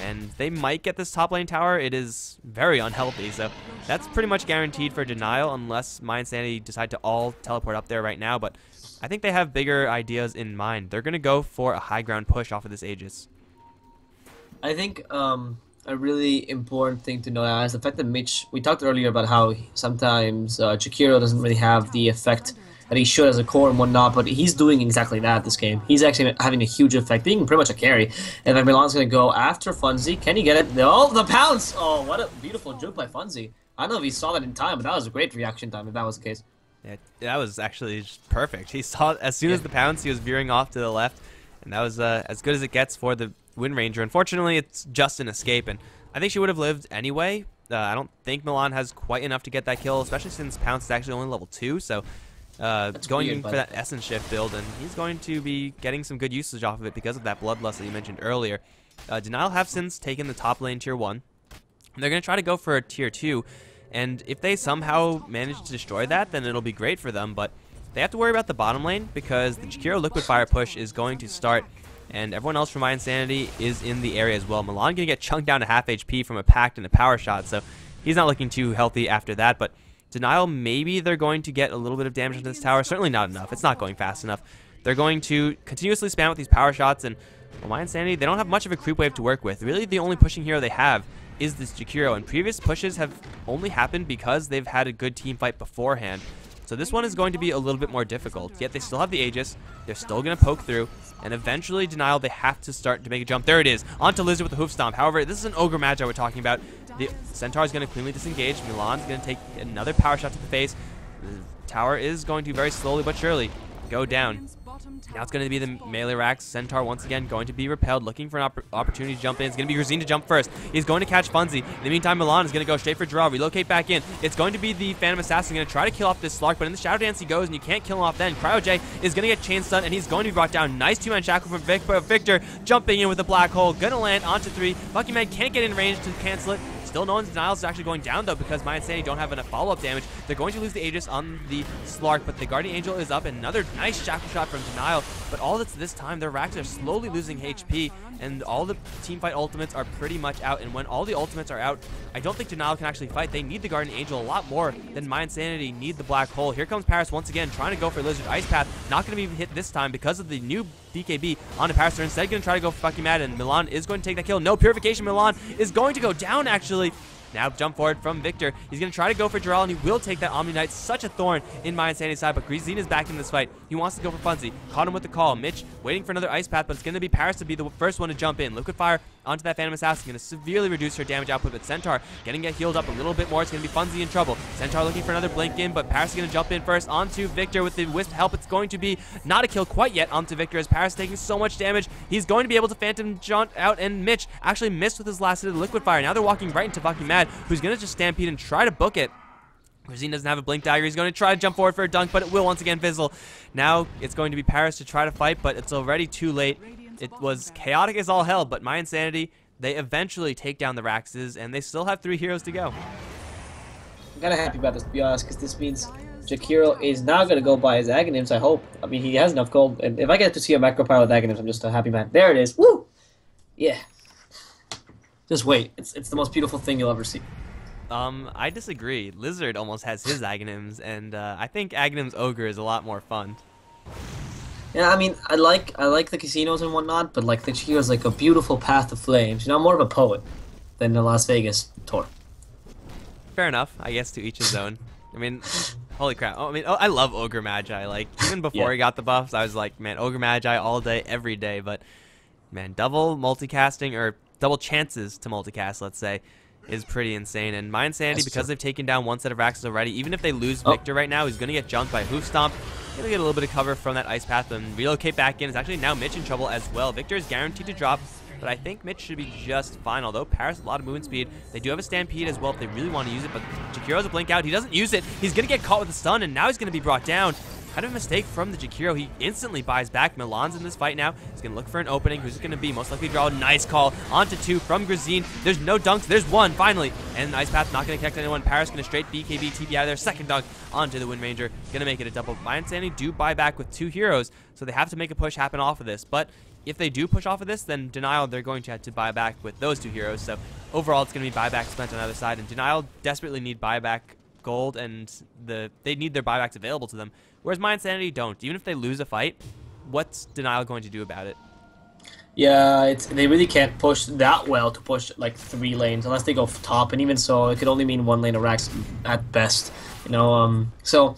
And they might get this top lane tower. It is very unhealthy, so that's pretty much guaranteed for Denial unless mYinsanity decide to all teleport up there right now. But I think they have bigger ideas in mind. They're going to go for a high ground push off of this Aegis. I think a really important thing to know is the fact that Mitch, we talked earlier about how sometimes Jakiro doesn't really have the effect that he should as a core and whatnot, but he's doing exactly that this game. He's actually having a huge effect, being pretty much a carry. And then Milan's going to go after Funzy. Can he get it? Oh, the pounce! Oh, what a beautiful juke by Funzy. I don't know if he saw that in time, but that was a great reaction time if that was the case. Yeah, that was actually just perfect. He saw it as soon as the pounce, he was veering off to the left, and that was as good as it gets for the Wind Ranger. Unfortunately, it's just an escape, and I think she would have lived anyway. I don't think Milan has quite enough to get that kill, especially since pounce is actually only level 2, so going in for that Essence Shift build, and he's going to be getting some good usage off of it because of that Bloodlust that you mentioned earlier. Denial have since taken the top lane tier 1. They're going to try to go for a tier 2, and if they somehow manage to destroy that, then it'll be great for them, but they have to worry about the bottom lane because the Jakiro Liquid Fire push is going to start, and everyone else from mYinsanity is in the area as well. Milan going to get chunked down to half HP from a Pact and a Power Shot, so he's not looking too healthy after that, but Denial, maybe they're going to get a little bit of damage into this tower. Certainly not enough. It's not going fast enough. They're going to continuously spam with these power shots, and well, mYinsanity, they don't have much of a creep wave to work with. Really, the only pushing hero they have is this Jakiro, and previous pushes have only happened because they've had a good team fight beforehand. So this one is going to be a little bit more difficult, yet they still have the Aegis. They're still going to poke through, and eventually Denial, they have to start to make a jump. There it is, onto Lizard with the Hoof Stomp. However, this is an Ogre Magi we're talking about. The Centaur is going to cleanly disengage. Milan's going to take another power shot to the face. The tower is going to very slowly but surely go down. Now it's going to be the melee racks. Centaur once again going to be repelled, looking for an opportunity to jump in. It's going to be Rosine to jump first. He's going to catch Funzy. In the meantime, Milan is going to go straight for Jarrell, relocate back in. It's going to be the Phantom Assassin going to try to kill off this Slark, but in the Shadow Dance he goes, and you can't kill him off then. Cryo J is going to get chain stun, and he's going to be brought down. Nice 2-man shackle from Victor, jumping in with a black hole. Going to land onto 3. Bucky Man can't get in range to cancel it. Still no one's Denials is actually going down, though, because mYinsanity don't have enough follow-up damage. They're going to lose the Aegis on the Slark, but the Guardian Angel is up. Another nice shackle shot from Denial, but all that's this time, their racks are slowly losing HP, and all the teamfight ultimates are pretty much out, and when all the ultimates are out, I don't think Denial can actually fight. They need the Guardian Angel a lot more than mYinsanity need the Black Hole. Here comes Paris once again, trying to go for Lizard Ice Path. Not going to be hit this time because of the new BKB on the Paris. They're instead going to try to go for fucking mad, and Milan is going to take that kill. No, Purification Milan is going to go down, actually. Now jump forward from Victor. He's going to try to go for Jarrell, and he will take that Omni Knight. Such a thorn in mYinsanity's side, but Grisine is back in this fight. He wants to go for Funzy. Caught him with the call. Mitch waiting for another Ice Path, but it's going to be Paris to be the first one to jump in. Liquid Fire onto that Phantom Assassin, going to severely reduce her damage output, but Centaur getting get healed up a little bit more. It's going to be Funzy in trouble. Centaur looking for another blink in, but Paris is going to jump in first onto Victor with the Wisp help. It's going to be not a kill quite yet onto Victor as Paris taking so much damage. He's going to be able to Phantom jaunt out, and Mitch actually missed with his last hit of the Liquid Fire. Now they're walking right into fucking Mad, who's going to just stampede and try to book it. Rosine doesn't have a blink dagger. He's going to try to jump forward for a dunk, but it will once again fizzle. Now it's going to be Paris to try to fight, but it's already too late. It was chaotic as all hell, but mYinsanity, they eventually take down the Raxes, and they still have 3 heroes to go. I'm kind of happy about this, to be honest, because this means Jakiro is now going to go buy his Aghanims, I hope. I mean, he has enough gold, and if I get to see a macro pile with Aghanims, I'm just a happy man. There it is. Woo! Yeah. Just wait. It's the most beautiful thing you'll ever see. I disagree. Lizard almost has his Aghanims, and I think Aghanim's Ogre is a lot more fun. Yeah, I mean, I like the casinos and whatnot, but like the Chikiro's like a beautiful path of flames. You know, I'm more of a poet than the Las Vegas tour. Fair enough. I guess to each his own. I mean, holy crap. Oh, I mean, I love Ogre Magi. Like, even before he got the buffs, I was like, man, Ogre Magi all day, every day. But, man, double multicasting, or double chances to multicast, let's say, is pretty insane. And mYinsanity, because they've taken down one set of Raxes already, even if they lose Victor right now, he's going to get jumped by Hoof Stomp. Gonna get a little bit of cover from that ice path and relocate back in. It's actually now Mitch in trouble as well. Victor is guaranteed to drop, but I think Mitch should be just fine. Although Paris has a lot of movement speed. They do have a Stampede as well if they really want to use it, but Jakiro's a blink out. He doesn't use it. He's gonna get caught with a stun, and now he's gonna be brought down. Kind of a mistake from the Jakiro. He instantly buys back. Milan's in this fight now. He's going to look for an opening. Who's it going to be? Most likely draw a nice call onto 2 from Grazine. There's no dunks. There's 1, finally. And the Ice Path not going to connect anyone. Paris going to straight BKB TP out of there. Second dunk onto the Wind Ranger. Going to make it a double. mYinsanity do buy back with 2 heroes, so they have to make a push happen off of this. But if they do push off of this, then Denial, they're going to have to buy back with those 2 heroes. So overall, it's going to be buyback spent on the other side. And Denial desperately need buyback gold, and they need their buybacks available to them. Whereas mYinsanity don't. Even if they lose a fight, what's Denial going to do about it? Yeah, they really can't push that well to push like 3 lanes unless they go top, and even so, it could only mean 1 lane of racks at best. You know, so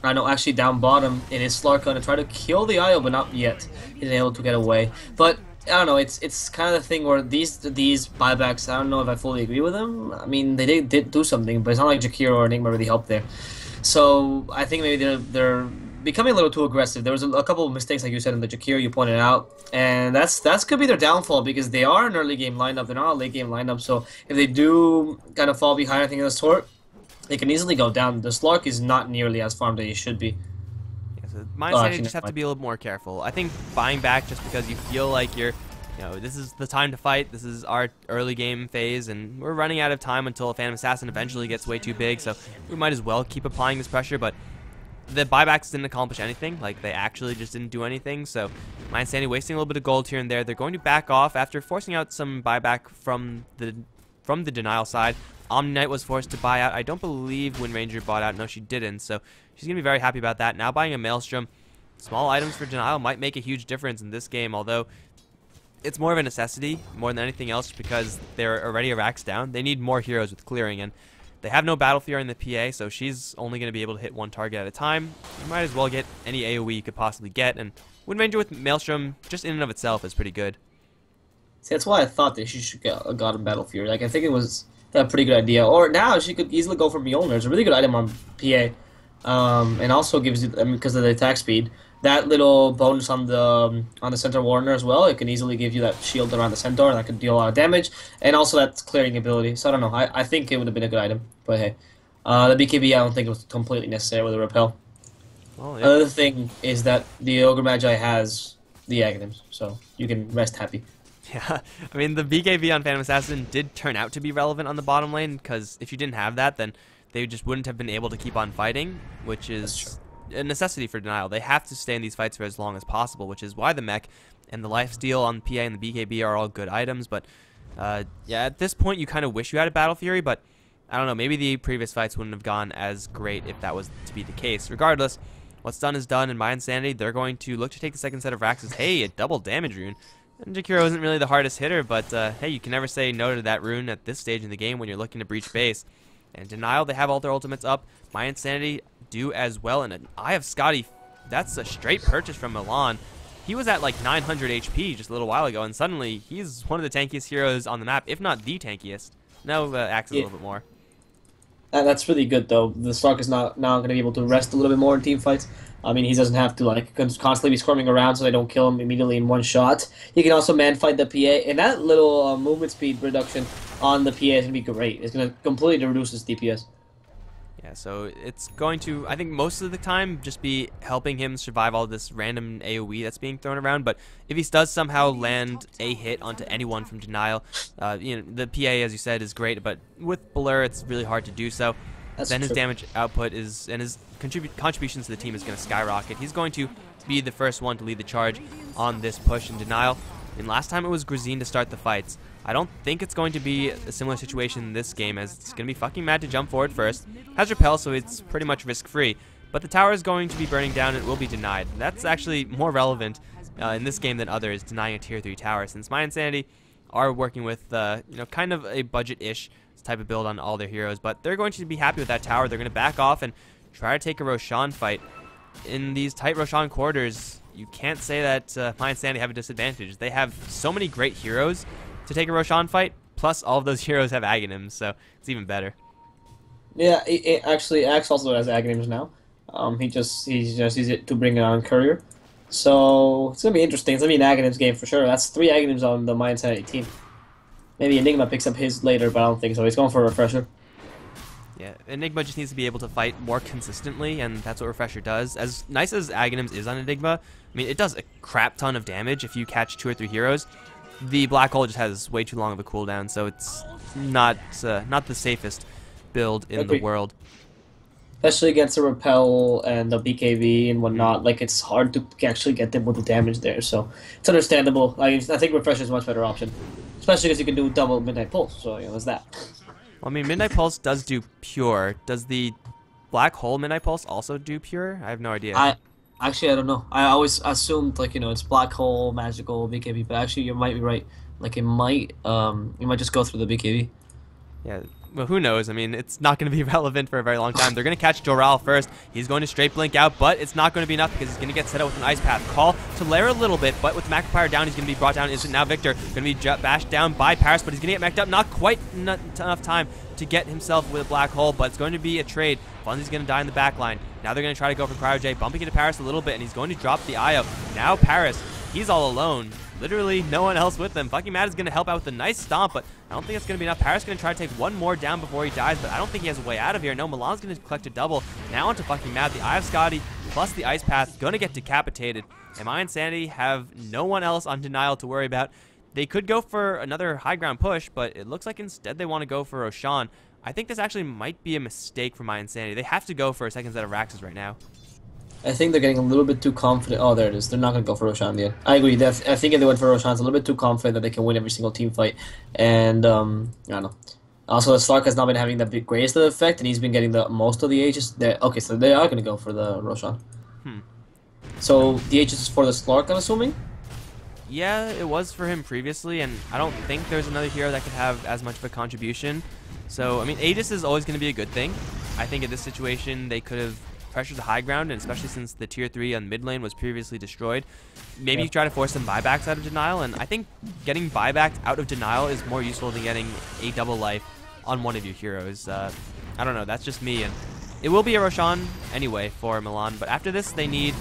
I know actually down bottom it is Slark gonna try to kill the IO, but not yet. He's able to get away. But I don't know. It's kind of the thing where these buybacks. I don't know if I fully agree with them. I mean, they did do something, but it's not like Jakiro or Enigma really helped there. So I think maybe they're becoming a little too aggressive. There was a couple of mistakes, like you said, in the Jakiro you pointed out, and that's could be their downfall because they are an early game lineup. They're not a late game lineup. So if they do kind of fall behind, I think of the sort, they can easily go down. The Slark is not nearly as farmed as he should be. mYinsanity just have to be a little more careful. I think buying back just because you feel like this is the time to fight. This is our early game phase, and we're running out of time until a Phantom Assassin eventually gets way too big, so we might as well keep applying this pressure, but the buybacks didn't accomplish anything. Like, they actually just didn't do anything, so mYinsanity wasting a little bit of gold here and there. They're going to back off after forcing out some buyback from the Denial side. Omni Knight was forced to buy out. I don't believe Wind Ranger bought out. No, she didn't, so she's going to be very happy about that. Now buying a Maelstrom. Small items for Denial might make a huge difference in this game, although it's more of a necessity more than anything else because they're already a racks down. They need more heroes with clearing, and they have no Battle Fury in the PA, so she's only going to be able to hit 1 target at a time. You might as well get any AoE you could possibly get, and Wind Ranger with Maelstrom just in and of itself is pretty good. See, that's why I thought that she should get a God of Battle Fury. Like, I think it was a pretty good idea. Or now she could easily go for Mjolnir. It's a really good item on PA, and also gives you, because of the attack speed, that little bonus on the Centaur Warner as well. It can easily give you that shield around the Centaur, and that could deal a lot of damage, and also that clearing ability. So I don't know. I think it would have been a good item, but hey, the BKB I don't think it was completely necessary with the repel. Well, yeah. Another thing is that the Ogre Magi has the Aghanims, so you can rest happy. Yeah, I mean, the BKB on Phantom Assassin did turn out to be relevant on the bottom lane, because if you didn't have that, then they just wouldn't have been able to keep on fighting, which is a necessity for Denial. They have to stay in these fights for as long as possible, which is why the mech and the lifesteal on PA and the BKB are all good items. But yeah, at this point, you kind of wish you had a Battle Fury, but I don't know, maybe the previous fights wouldn't have gone as great if that was to be the case. Regardless, what's done is done, and mYinsanity, they're going to look to take the second set of racks as, hey, a double damage rune. And Jakiro isn't really the hardest hitter, but hey, you can never say no to that rune at this stage in the game when you're looking to breach base. And Denial, they have all their ultimates up. mYinsanity do as well. And an Eye of Scotty, that's a straight purchase from Milan. He was at like 900 HP just a little while ago, and suddenly he's one of the tankiest heroes on the map, if not the tankiest. Now Axe a little bit more. That's really good, though. The Stark is now going to be able to rest a little bit more in team fights. I mean, he doesn't have to like constantly be squirming around so they don't kill him immediately in one shot. He can also man fight the PA, and that little movement speed reduction on the PA is going to be great. It's going to completely reduce his DPS. Yeah, so it's going to, I think most of the time, just be helping him survive all this random AoE that's being thrown around. But if he does somehow land a hit onto anyone from Denial, you know, the PA, as you said, is great, but with Blur, it's really hard to do so. Then his damage output is, and his contributions to the team is going to skyrocket. He's going to be the first one to lead the charge on this push in Denial. And last time it was Grazine to start the fights. I don't think it's going to be a similar situation in this game, as it's going to be fucking mad to jump forward first. Has repel, so it's pretty much risk-free. But the tower is going to be burning down and it will be denied. That's actually more relevant in this game than others, denying a tier 3 tower, since mYinsanity are working with you know, kind of a budget-ish type of build on all their heroes, but they're going to be happy with that tower. They're going to back off and try to take a Roshan fight. In these tight Roshan quarters, you can't say that mYinsanity have a disadvantage. They have so many great heroes to take a Roshan fight, plus all of those heroes have Aghanims, so it's even better. Yeah, actually, Axe also has Aghanims now. He just used it to bring it on Courier. So it's gonna be interesting. It's gonna be an Aghanims game for sure. That's 3 Aghanims on the mYinsanity team. Maybe Enigma picks up his later, but I don't think so. He's going for a Refresher. Yeah, Enigma just needs to be able to fight more consistently, and that's what Refresher does. As nice as Aghanims is on Enigma, I mean, it does a crap ton of damage if you catch 2 or 3 heroes. The Black Hole just has way too long of a cooldown, so it's not the safest build in the world. Especially against the Repel and the BKB and whatnot, like it's hard to actually get them with the damage there. So it's understandable. I think Refresher is a much better option, especially because you can do double Midnight Pulse. So there's that. Well, I mean, Midnight Pulse does do Pure. Does the Black Hole Midnight Pulse also do Pure? I have no idea. I don't know. I always assumed like it's Black Hole, Magical, BKB, but actually you might be right. Like it might you might just go through the BKB. Yeah. Well, who knows? I mean, it's not going to be relevant for a very long time. They're going to catch Doral first. He's going to straight blink out, but it's not going to be enough because he's going to get set up with an Ice Path. Call to lair a little bit, but with Macropyre down, he's going to be brought down instant. Now Victor going to be bashed down by Paris, but he's going to get mech'd up. Not quite enough time to get himself with a Black Hole, but it's going to be a trade. Fonzie's going to die in the back line. Now they're going to try to go for Cryo J, bumping into Paris a little bit, and he's going to drop the IO. Now Paris, he's all alone. Literally no one else with them. Fucking Mad is going to help out with a nice stomp, but I don't think it's going to be enough. Paris is going to try to take one more down before he dies, but I don't think he has a way out of here. No, Milan's going to collect a double. Now onto Fucking Mad. The Eye of Scotty plus the Ice Path going to get decapitated. And mYinsanity have no one else on Denial to worry about. They could go for another high ground push, but it looks like instead they want to go for Roshan. I think this actually might be a mistake for mYinsanity. They have to go for a second set of Raxes right now. I think they're getting a little bit too confident. Oh, there it is. They're not going to go for Roshan yet. I agree. I think if they went for Roshan, it's a little bit too confident that they can win every single team fight. And, I don't know. Also, Slark has not been having the greatest of effect, and he's been getting the most of the Aegis. Okay, so they are going to go for the Roshan. So, the Aegis is for the Slark, I'm assuming? Yeah, it was for him previously, and I don't think there's another hero that could have as much of a contribution. So, I mean, Aegis is always going to be a good thing. I think in this situation, they could have pressured the high ground, and especially since the tier 3 on mid lane was previously destroyed, maybe you try to force some buybacks out of Denial, and I think getting buybacks out of Denial is more useful than getting a double life on one of your heroes. I don't know, that's just me, and it will be a Roshan anyway for Milan, but after this they need...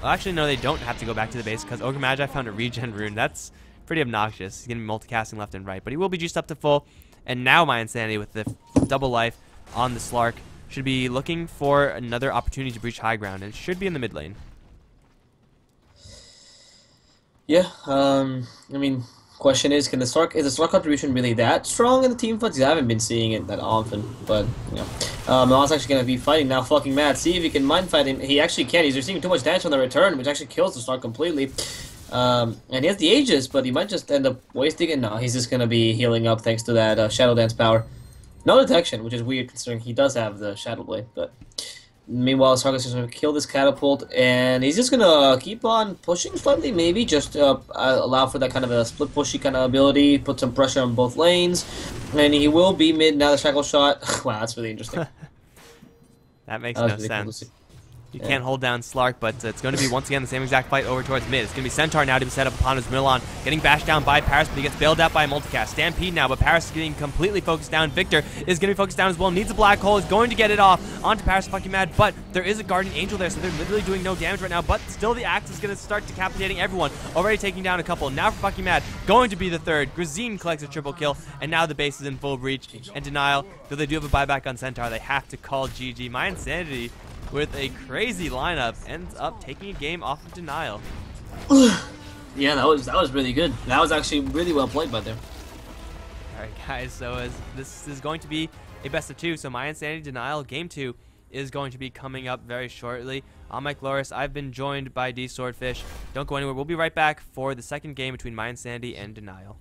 Well, actually, no, they don't have to go back to the base because Ogre Magi found a regen rune. That's pretty obnoxious. He's going to be multicasting left and right, but he will be juiced up to full, and now mYinsanity with the double life on the Slark should be looking for another opportunity to breach high ground, and it should be in the mid lane. Yeah, I mean, question is, is the Slark contribution really that strong in the team fights? I haven't been seeing it that often, but, Milan's actually going to be fighting now. Fucking Mad. See if he can mind fight him. He actually can. He's receiving too much damage on the return, which actually kills the Slark completely. And he has the Aegis, but he might just end up wasting it. No, he's just going to be healing up thanks to that Shadow Dance power. No detection, which is weird considering he does have the Shadow Blade, but meanwhile, Sarkis is going to kill this catapult, and he's just going to keep on pushing slightly, maybe, just allow for that kind of a split pushy kind of ability, put some pressure on both lanes, and he will be mid now the shackle shot. Wow, that's really interesting. That makes no sense. Cool. You can't hold down Slark, but it's going to be once again the same exact fight over towards mid. It's going to be Centaur now to be set up upon his Milan, getting bashed down by Paris, but he gets bailed out by a multicast. Stampede now, but Paris is getting completely focused down. Victor is going to be focused down as well, needs a Black Hole, is going to get it off onto Paris Fucking Mad, but there is a Guardian Angel there, so they're literally doing no damage right now, but still the axe is going to start decapitating everyone, already taking down a couple. Now for Fucking Mad, going to be the third. Grazine collects a triple kill, and now the base is in full breach, and Denial, though they do have a buyback on Centaur, they have to call GG. mYinsanity, with a crazy lineup, ends up taking a game off of Denial. Yeah, that was really good. That was actually really well played by them. Alright guys, so this is going to be a best of 2, so mYinsanity Denial Game 2 is going to be coming up very shortly. I'm Mike Loris, I've been joined by D Swordfish. Don't go anywhere, we'll be right back for the second game between mYinsanity and Denial.